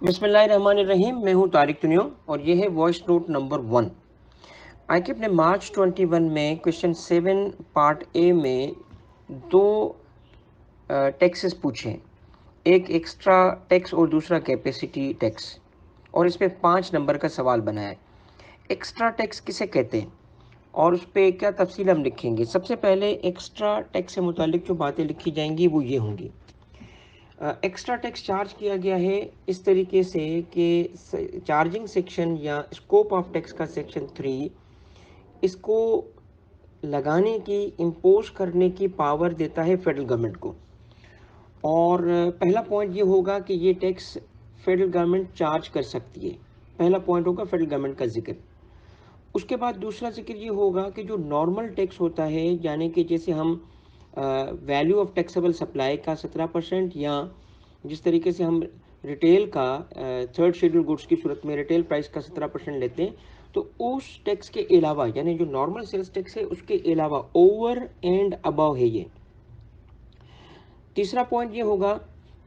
बिस्मिल्लाहिर्रहमानिर्रहीम। मैं हूं तारिक तुनियो और ये है वॉइस नोट नंबर 1। आगे अपने मार्च 21 में क्वेश्चन 7 पार्ट ए में दो टैक्सेस पूछे, एक एक्स्ट्रा टैक्स और दूसरा कैपेसिटी टैक्स, और इस पे 5 नंबर का सवाल बनाया है। एक्स्ट्रा टैक्स किसे कहते हैं और उस पर क्या तफसील हम लिखेंगे। सबसे पहले एक्स्ट्रा टैक्स से मुतालिक जो बातें लिखी जाएंगी वो ये होंगी। एक्स्ट्रा टैक्स चार्ज किया गया है इस तरीके से कि चार्जिंग सेक्शन या स्कोप ऑफ टैक्स का सेक्शन 3 इसको लगाने की, इम्पोज करने की पावर देता है फेडरल गवर्नमेंट को। और पहला पॉइंट ये होगा कि ये टैक्स फेडरल गवर्नमेंट चार्ज कर सकती है। पहला पॉइंट होगा फेडरल गवर्नमेंट का जिक्र। उसके बाद दूसरा जिक्र ये होगा कि जो नॉर्मल टैक्स होता है, यानी कि जैसे हम वैल्यू ऑफ टैक्सेबल सप्लाई का 17%, या जिस तरीके से हम रिटेल का थर्ड शेड्यूल गुड्स की सूरत में रिटेल प्राइस का 17% लेते हैं, तो उस टैक्स के अलावा, यानी जो नॉर्मल सेल्स टैक्स है उसके अलावा ओवर एंड अबव है ये। तीसरा पॉइंट ये होगा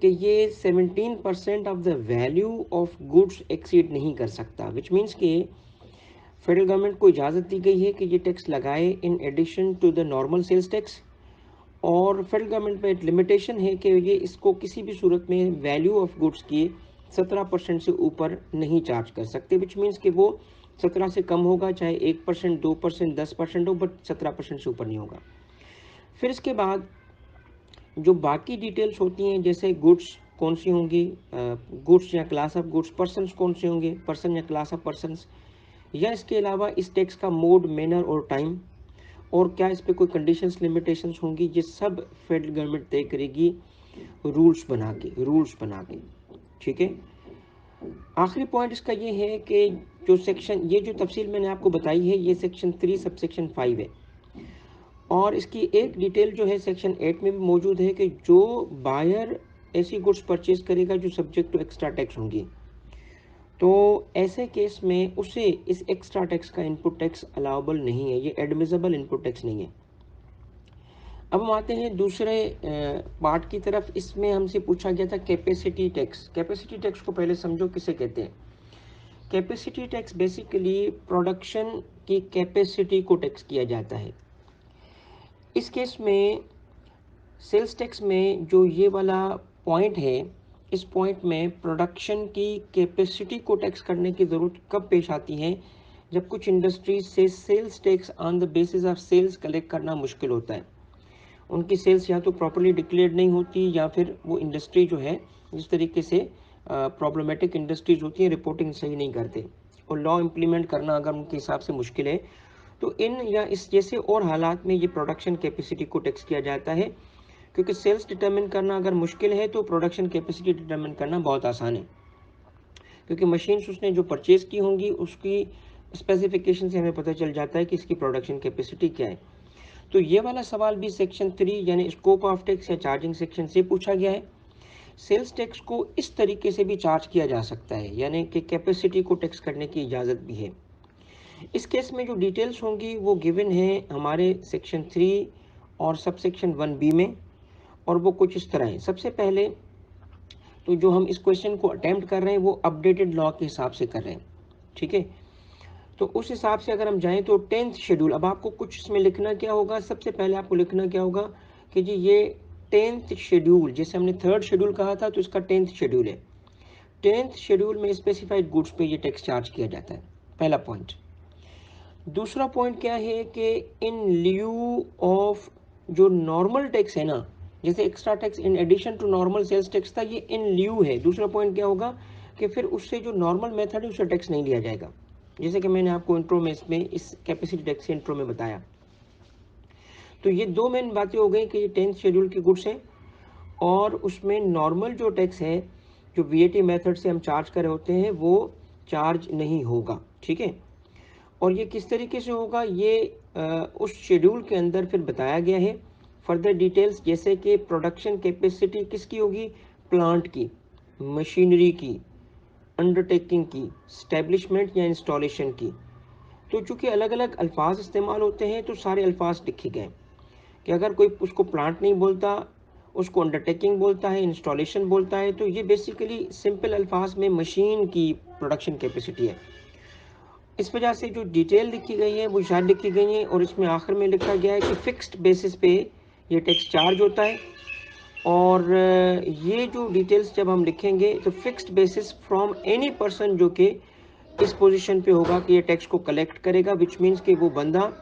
कि ये 17% of the value of goods exceed नहीं कर सकता, विच मीन्स कि फेडरल गवर्नमेंट को इजाज़त दी गई है कि ये टैक्स लगाए in addition to the normal sales tax. और फेडरल गवर्नमेंट में एक लिमिटेशन है कि ये इसको किसी भी सूरत में वैल्यू ऑफ गुड्स की 17% से ऊपर नहीं चार्ज कर सकते, विच मीन्स कि वो 17 से कम होगा, चाहे 1%, 2%, 10% हो, बट 17% से ऊपर नहीं होगा। फिर इसके बाद जो बाकी डिटेल्स होती हैं, जैसे गुड्स कौन सी होंगी, गुड्स या क्लास ऑफ गुड्स, पर्सनस कौन से होंगे, पर्सन या क्लास ऑफ पर्सनस, या इसके अलावा इस टैक्स का मोड, मैनर और टाइम, और क्या इस पर कोई कंडीशंस, लिमिटेशंस होंगी, ये सब फेडरल गवर्नमेंट तय करेगी रूल्स बना के। ठीक है। आखिरी पॉइंट इसका ये है कि जो सेक्शन, ये जो तफसील मैंने आपको बताई है, ये सेक्शन 3 सब सेक्शन 5 है। और इसकी एक डिटेल जो है सेक्शन 8 में भी मौजूद है कि जो बायर ऐसी गुड्स परचेज करेगा जो सब्जेक्ट टू एक्स्ट्रा टैक्स होंगी, तो ऐसे केस में उसे इस एक्स्ट्रा टैक्स का इनपुट टैक्स अलाउबल नहीं है, ये एडमिसिबल इनपुट टैक्स नहीं है। अब हम आते हैं दूसरे पार्ट की तरफ। इसमें हमसे पूछा गया था कैपेसिटी टैक्स। कैपेसिटी टैक्स को पहले समझो किसे कहते हैं। कैपेसिटी टैक्स बेसिकली प्रोडक्शन की कैपेसिटी को टैक्स किया जाता है। इस केस में सेल्स टैक्स में जो ये वाला पॉइंट है, इस पॉइंट में प्रोडक्शन की कैपेसिटी को टैक्स करने की ज़रूरत कब पेश आती है, जब कुछ इंडस्ट्रीज से sales tax on the basis of sales collect करना मुश्किल होता है। उनकी सेल्स या तो प्रॉपर्ली डिक्लेयर्ड नहीं होती, या फिर वो इंडस्ट्री जो है, जिस तरीके से प्रॉब्लमेटिक इंडस्ट्रीज होती हैं, रिपोर्टिंग सही नहीं करते, और लॉ इम्प्लीमेंट करना अगर उनके हिसाब से मुश्किल है, तो इन या इस जैसे और हालात में ये प्रोडक्शन कैपेसिटी को टैक्स किया जाता है। क्योंकि सेल्स डिटरमिन करना अगर मुश्किल है तो प्रोडक्शन कैपेसिटी डिटरमिन करना बहुत आसान है, क्योंकि मशीन्स उसने जो परचेज की होंगी उसकी स्पेसिफिकेशन से हमें पता चल जाता है कि इसकी प्रोडक्शन कैपेसिटी क्या है। तो ये वाला सवाल भी सेक्शन 3 यानी स्कोप ऑफ टैक्स या चार्जिंग सेक्शन से पूछा गया है। सेल्स टैक्स को इस तरीके से भी चार्ज किया जा सकता है, यानी कि कैपेसिटी को टैक्स करने की इजाज़त भी है। इस केस में जो डिटेल्स होंगी वो गिवन है हमारे सेक्शन 3 और सब सेक्शन 1B में, और वो कुछ इस तरह है। सबसे पहले तो जो हम इस क्वेश्चन को अटेम्प्ट कर रहे हैं वो अपडेटेड लॉ के हिसाब से कर रहे हैं। ठीक है। तो उस हिसाब से अगर हम जाएं तो 10th शेड्यूल, अब आपको कुछ इसमें लिखना क्या होगा, सबसे पहले आपको लिखना क्या होगा कि जी ये 10th शेड्यूल, जैसे हमने 3rd शेड्यूल कहा था तो इसका 10th शेड्यूल है। 10th शेड्यूल में स्पेसिफाइड गुड्स पे ये टैक्स चार्ज किया जाता है, पहला पॉइंट। दूसरा पॉइंट क्या है कि इन ल्यू ऑफ जो नॉर्मल टैक्स है ना, जैसे extra tax in addition to normal sales tax था, ये इन ल्यू है। दूसरा पॉइंट क्या होगा कि फिर उससे जो नॉर्मल मेथड है उससे टैक्स नहीं लिया जाएगा, जैसे कि मैंने आपको इंट्रो में इसमें इस कैपेसिटी टैक्स के इंट्रो में बताया। तो ये दो मेन बातें हो गई कि ये 10th शेड्यूल की गुड्स है, और उसमें नॉर्मल जो टैक्स है जो वीएटी मेथड से हम चार्ज कर रहे होते हैं वो चार्ज नहीं होगा। ठीक है। और ये किस तरीके से होगा, ये उस शेड्यूल के अंदर फिर बताया गया है फर्दर डिटेल्स, जैसे कि प्रोडक्शन कैपेसिटी किसकी होगी, प्लांट की, मशीनरी की, अंडरटेकिंग की, स्टैब्लिशमेंट या इंस्टॉलेशन की। तो चूंकि अलग अलग अल्फाज इस्तेमाल होते हैं तो सारे अल्फाज लिखे गए कि अगर कोई उसको प्लांट नहीं बोलता, उसको अंडरटेकिंग बोलता है, इंस्टॉलेशन बोलता है। तो ये बेसिकली सिंपल अल्फाज में मशीन की प्रोडक्शन कैपेसिटी है। इस वजह से जो डिटेल लिखी गई है वो शायद लिखी गई है, और इसमें आखिर में लिखा गया है कि फिक्स्ड बेसिस पे ये टैक्स चार्ज होता है। और ये जो डिटेल्स जब हम लिखेंगे तो fixed basis from any person जो कि इस पोजीशन पे होगा कि ये टैक्स को कलेक्ट करेगा, विच मीन्स कि वो बंदा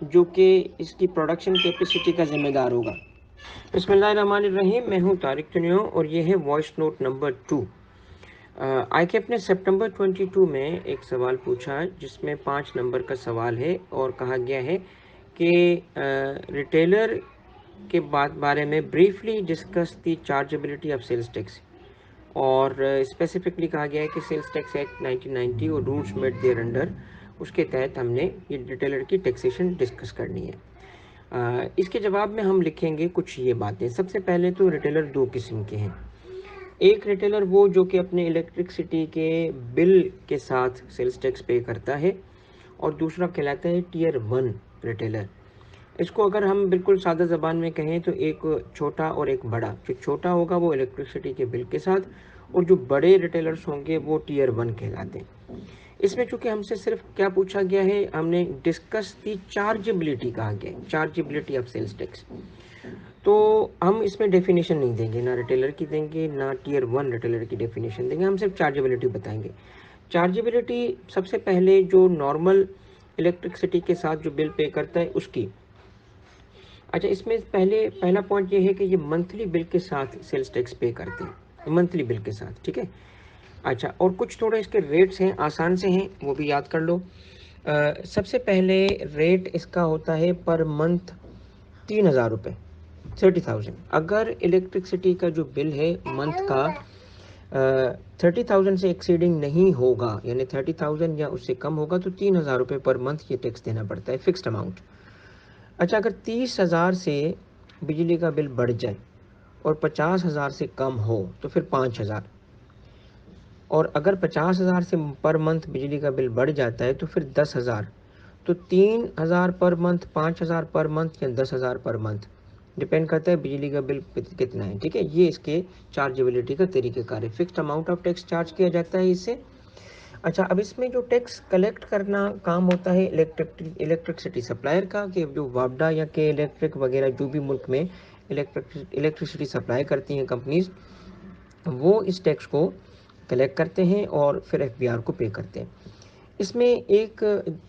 जो कि इसकी प्रोडक्शन कैपेसिटी का जिम्मेदार होगा। बिस्मिल्लाहिर्रहमानिर्रहीम, मैं हूँ तारिक चुनियो और ये है वॉइस नोट नंबर 2। ICAP ने सितंबर 22 में एक सवाल पूछा है जिसमें 5 नंबर का सवाल है और कहा गया है कि रिटेलर के बारे में briefly discuss the chargeability of sales tax, और स्पेसिफिकली कहा गया है कि सेल्स टैक्स एक्ट 1990 और रूल्स मेड देयर अंडर, उसके तहत हमने ये रिटेलर की टैक्सेशन डिस्कस करनी है। इसके जवाब में हम लिखेंगे कुछ ये बातें। सबसे पहले तो रिटेलर दो किस्म के हैं। एक रिटेलर वो जो कि अपने इलेक्ट्रिसिटी के बिल के साथ सेल्स टैक्स पे करता है, और दूसरा कहलाता है टीयर 1 रिटेलर। इसको अगर हम बिल्कुल सादा ज़बान में कहें तो एक छोटा और एक बड़ा। जो छोटा होगा वो इलेक्ट्रिसिटी के बिल के साथ, और जो बड़े रिटेलर्स होंगे वो टीयर 1 कहलाते हैं। इसमें चूंकि हमसे सिर्फ क्या पूछा गया है, हमने डिस्कस दी चार्जेबिलिटी कहा गया है, चार्जेबिलिटी ऑफ सेल्स टैक्स। तो हम इसमें डेफिनेशन नहीं देंगे, ना रिटेलर की देंगे ना टीयर 1 रिटेलर की डेफिनेशन देंगे, हम सिर्फ चार्जेबिलिटी बताएंगे। चार्जेबिलिटी सबसे पहले जो नॉर्मल इलेक्ट्रिसिटी के साथ जो बिल पे करता है उसकी। अच्छा, इसमें पहला पॉइंट ये है कि ये मंथली बिल के साथ सेल्स टैक्स पे करते हैं, मंथली बिल के साथ, ठीक है। अच्छा, और कुछ थोड़े इसके रेट्स हैं, आसान से हैं, वो भी याद कर लो। सबसे पहले रेट इसका होता है पर मंथ 3000 रुपये, 30,000। अगर इलेक्ट्रिसिटी का जो बिल है मंथ का 30,000 से एक्सीडिंग नहीं होगा, यानी 30,000 या उससे कम होगा, तो 3,000 रुपये पर मंथ ये टैक्स देना पड़ता है, फिक्स्ड अमाउंट। अच्छा, अगर 30,000 से बिजली का बिल बढ़ जाए और 50,000 से कम हो तो फिर 5,000, और अगर 50,000 से पर मंथ बिजली का बिल बढ़ जाता है तो फिर 10,000। तो 3,000 पर मंथ, 5,000 पर मंथ या 10,000 पर मंथ, डिपेंड करता है बिजली का बिल कितना है, ठीक है। ये इसके चार्जेबिलिटी का तरीक़ेकार है। Fixed amount of tax charge किया जाता है इससे। अच्छा, अब इसमें जो टैक्स कलेक्ट करना काम होता है इलेक्ट्रिसिटी सप्लायर का, कि जो वापडा या के इलेक्ट्रिक वगैरह जो भी मुल्क में इलेक्ट्रिसिटी सप्लाई करती हैं कंपनीज, वो इस टैक्स को कलेक्ट करते हैं और फिर FBR को पे करते हैं। इसमें एक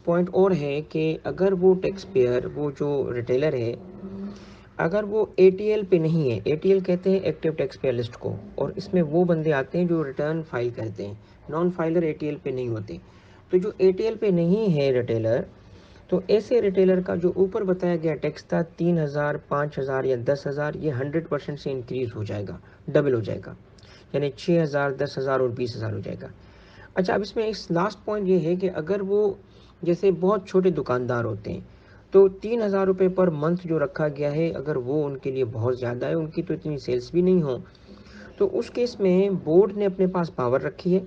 पॉइंट और है कि अगर वो टैक्स पेयर, वो जो रिटेलर है, अगर वो ATL पे नहीं है, ATL कहते हैं एक्टिव टैक्स पेयर लिस्ट को, और इसमें वो बंदे आते हैं जो रिटर्न फाइल करते हैं, नॉन फाइलर ATL पे नहीं होते। तो जो ATL पे नहीं है रिटेलर, तो ऐसे रिटेलर का जो ऊपर बताया गया टैक्स था 3,000, 5,000 या 10,000, ये 100% से इंक्रीज हो जाएगा, डबल हो जाएगा, यानी 6,000, 10,000 और 20,000 हो जाएगा। अच्छा, अब इसमें इस लास्ट पॉइंट ये है कि अगर वो जैसे बहुत छोटे दुकानदार होते हैं, तो 3,000 रुपये पर मंथ जो रखा गया है, अगर वो उनके लिए बहुत ज़्यादा है, उनकी तो इतनी सेल्स भी नहीं हो, तो उस केस में बोर्ड ने अपने पास पावर रखी है,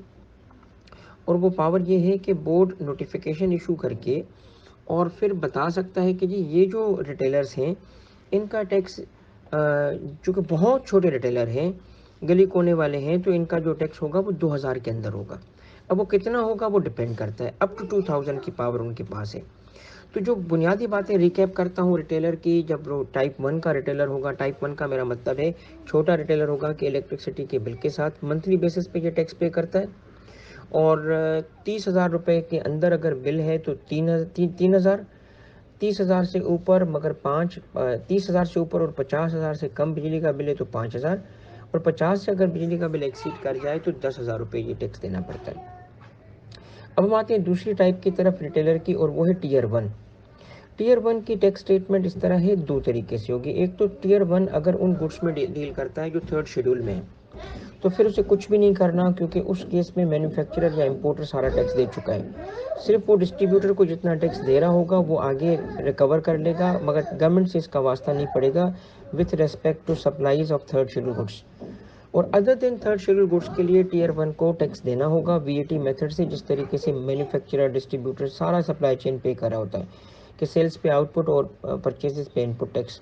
और वो पावर ये है कि बोर्ड नोटिफिकेशन इशू करके और फिर बता सकता है कि जी ये जो रिटेलर्स हैं इनका टैक्स, जो कि बहुत छोटे रिटेलर हैं, गली कोने वाले हैं, तो इनका जो टैक्स होगा वो 2,000 के अंदर होगा। अब वो कितना होगा वो डिपेंड करता है, अप टू 2,000 की पावर उनके पास है। तो जो बुनियादी बातें रिकैप करता हूँ रिटेलर की, जब वो टाइप 1 का रिटेलर होगा, टाइप 1 का मेरा मतलब है छोटा रिटेलर होगा कि इलेक्ट्रिसिटी के बिल के साथ मंथली बेसिस पे ये टैक्स पे करता है, और 30,000 रुपये के अंदर अगर बिल है तो 3,000, 30,000 से ऊपर मगर 30,000 से ऊपर और 50,000 से कम बिजली का बिल है तो 5,000, और 50 से अगर बिजली का बिल एक्सीड कर जाए तो 10,000 रुपये ये टैक्स देना पड़ता है। अब हम आते हैं दूसरी टाइप की तरफ रिटेलर की, और वो है टीयर 1। टीयर 1 की टैक्स स्टेटमेंट इस तरह है, दो तरीके से होगी। एक तो टीयर 1 अगर उन गुड्स में डील करता है जो 3rd शेड्यूल में है, तो फिर उसे कुछ भी नहीं करना, क्योंकि उस केस में मैन्युफैक्चरर या इंपोर्टर सारा टैक्स दे चुका है। सिर्फ वो डिस्ट्रीब्यूटर को जितना टैक्स दे रहा होगा वो आगे रिकवर कर लेगा, मगर गवर्नमेंट से इसका वास्ता नहीं पड़ेगा with respect to supplies of 3rd schedule goods. और other than 3rd schedule goods के लिए टीयर 1 को टैक्स देना होगा VAT मेथड से, जिस तरीके से मैन्युफैक्चरर, डिस्ट्रीब्यूटर सारा सप्लाई चेन पे कर रहा होता है, कि सेल्स पे आउटपुट और परचेजेस पे इनपुट टैक्स।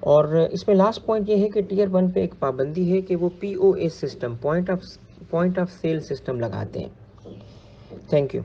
और इसमें लास्ट पॉइंट ये है कि टीयर 1 पे एक पाबंदी है कि वो POS system, point of sale system लगाते हैं। Thank you.